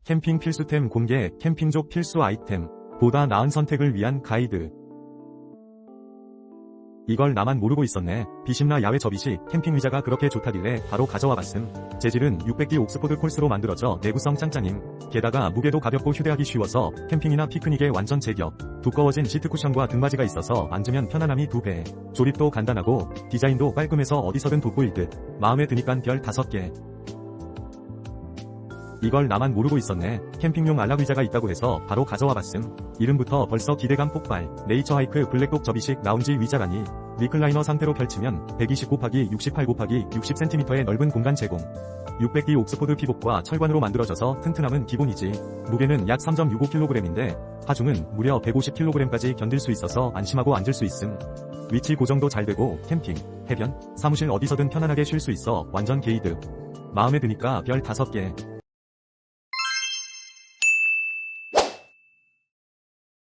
캠핑 필수템 공개, 캠핑족 필수 아이템, 보다 나은 선택을 위한 가이드. 이걸 나만 모르고 있었네. 비심나 야외 접이식 캠핑 의자가 그렇게 좋다길래 바로 가져와 봤음. 재질은 600D 옥스포드 콜스로 만들어져 내구성 짱짱임. 게다가 무게도 가볍고 휴대하기 쉬워서 캠핑이나 피크닉에 완전 제격. 두꺼워진 시트 쿠션과 등받이가 있어서 앉으면 편안함이 2배. 조립도 간단하고 디자인도 깔끔해서 어디서든 돋보일 듯. 마음에 드니깐 별 5개. 이걸 나만 모르고 있었네. 캠핑용 안락 의자가 있다고 해서 바로 가져와 봤음. 이름부터 벌써 기대감 폭발. 네이처하이크 블랙독 접이식 라운지 의자라니. 리클라이너 상태로 펼치면 129×68×60cm의 60cm의 넓은 공간 제공. 600D 옥스포드 피복과 철관으로 만들어져서 튼튼함은 기본이지. 무게는 약 3.65kg인데 하중은 무려 150kg까지 견딜 수 있어서 안심하고 앉을 수 있음. 위치 고정도 잘 되고 캠핑, 해변, 사무실 어디서든 편안하게 쉴 수 있어 완전 게이드. 마음에 드니까 별 5개.